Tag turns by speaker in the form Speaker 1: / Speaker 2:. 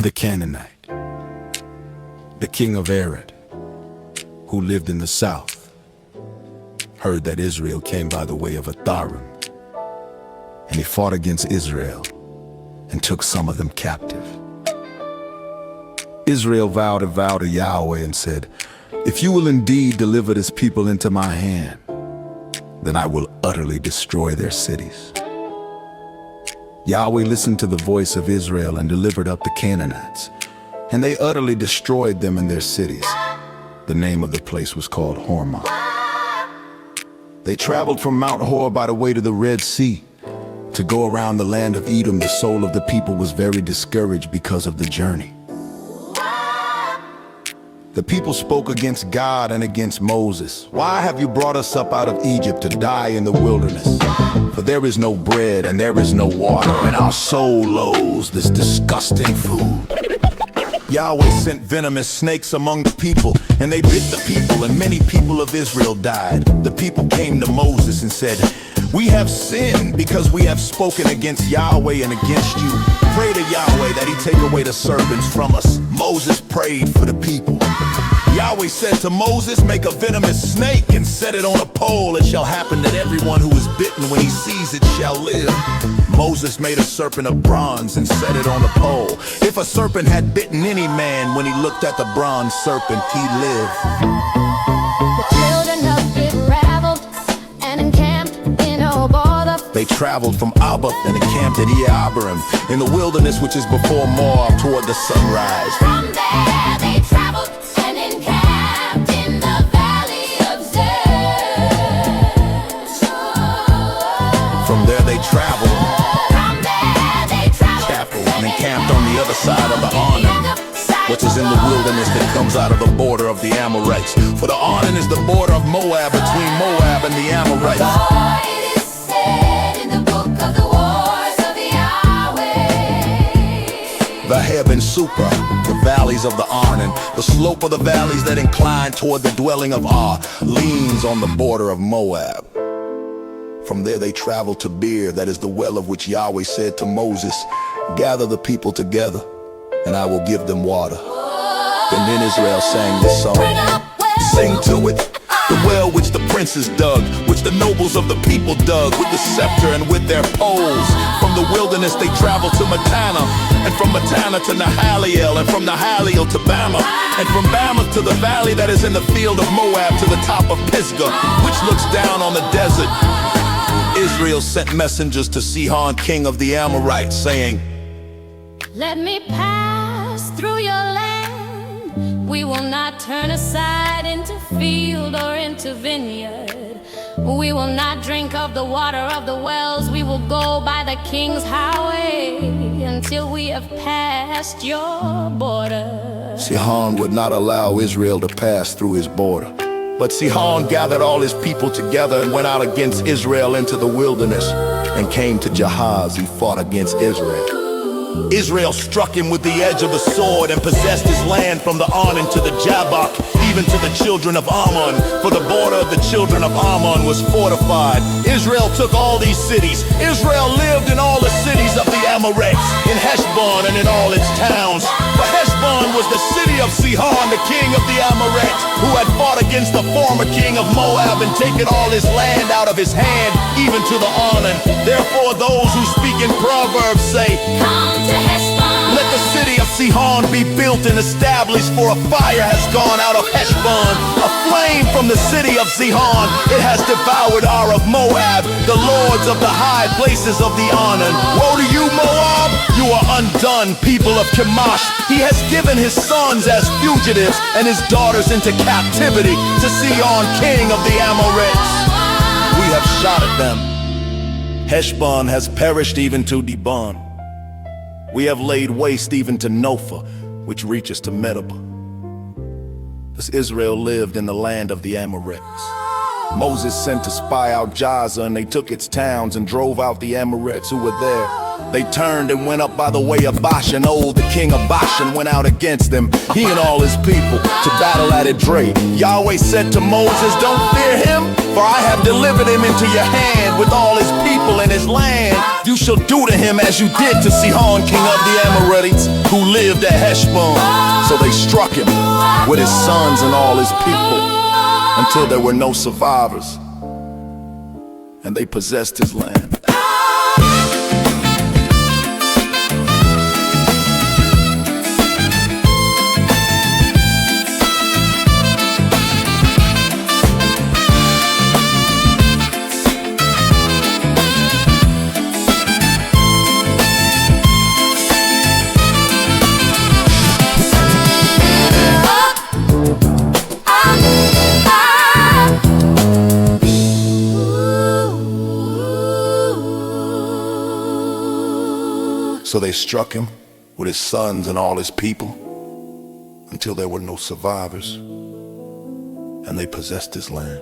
Speaker 1: The Canaanite, the king of Arad, who lived in the south, heard that Israel came by the way of Atharim, and he fought against Israel and took some of them captive. Israel vowed a vow to Yahweh and said, "If you will indeed deliver this people into my hand, then I will utterly destroy their cities." Yahweh listened to the voice of Israel and delivered up the Canaanites, and they utterly destroyed them and their cities. The name of the place was called Hormah. They traveled from Mount Hor by the way to the Red Sea. To go around the land of Edom, the soul of the people was very discouraged because of the journey. The people spoke against God and against Moses. "Why have you brought us up out of Egypt to die in the wilderness? For there is no bread and there is no water, and our soul loathes this disgusting food." Yahweh sent venomous snakes among the people, and they bit the people, and many people of Israel died. The people came to Moses and said, "We have sinned because we have spoken against Yahweh and against you. Pray to Yahweh that he take away the serpents from us." Moses prayed for the people. Yahweh said to Moses, "Make a venomous snake and set it on a pole. It shall happen that everyone who is bitten, when he sees it, shall live." Moses made a serpent of bronze and set it on a pole. If a serpent had bitten any man, when he looked at the bronze serpent, he lived.
Speaker 2: The children of Israel traveled and encamped in Obotha.
Speaker 1: They traveled from Abba and encamped at Eabarim in the wilderness, which is before Moab, toward the sunrise.
Speaker 2: From there they traveled and encamped in the valley of Zerah.
Speaker 1: From there they traveled
Speaker 2: From there they traveled
Speaker 1: and encamped on the other side of the Arnon, which is in the wilderness that comes out of the border of the Amorites. For the Arnon is the border of Moab, between Moab and the Amorites.
Speaker 2: For it is said in the book of the wars of Yahweh,
Speaker 1: The Heb and Supra, the valleys of the Arnon, the slope of the valleys that incline toward the dwelling of Ar, leans on the border of Moab. From there they traveled to Beer, that is the well of which Yahweh said to Moses, "Gather the people together, and I will give them water." And then Israel sang this song. Sing to it. "The well which the princes dug, which the nobles of the people dug, with the scepter and with their poles. From the wilderness they traveled to Matana, and from Matana to Nahaliel, and from Nahaliel to Bama, and from Bama to the valley that is in the field of Moab, to the top of Pisgah, which looks down on the desert." Israel sent messengers to Sihon, king of the Amorites, saying,
Speaker 2: "Let me pass through your land. We will not turn aside into field or into vineyard. We will not drink of the water of the wells. We will go by the king's highway until we have passed your border." Sihon would not allow Israel to pass through his border. But Sihon gathered all his people together and went out against Israel into the wilderness, and came to Jahaz. He fought against Israel. Israel struck him with the edge of the sword and possessed his land from the Arnon to the Jabbok, even to the children of Ammon, for the border of the children of Ammon was fortified. Israel took all these cities. Israel lived in all the cities of the Amorites, in Heshbon and in all its towns. For Heshbon was the city of Sihon, the king of the Amorites, who had fought against the former king of Moab and taken all his land out of his hand, even to the Arnon. Therefore those who speak in Proverbs say, Come to Heshbon.
Speaker 1: "Let the city of Sihon be built and established, for a fire has gone out of Heshbon, a flame from the city of Sihon. It has devoured Ar of Moab, the lords of the high places of the Arnon. Woe to you, Moab! You are undone, people of Chemosh. He has given his sons as fugitives and his daughters into captivity to Sihon, king of the Amorites. We have shot at them. Heshbon has perished even to Dibon. We have laid waste even to Nophah, which reaches to Medeba." Thus Israel lived in the land of the Amorites. Moses sent to spy out Jaza, and they took its towns and drove out the Amorites who were there. They turned and went up by the way of Bashan. Oh, the king of Bashan went out against them, he and all his people, to battle at Edrei. Yahweh said to Moses, don't fear him, for I have delivered him into your hand with all his people and his land. You shall do to him as you did to Sihon, king of the Amorites, who lived at Heshbon. So they struck him with his sons and all his people until there were no survivors, and they possessed his land. So they struck him with his sons and all his people until there were no survivors, and they possessed his land.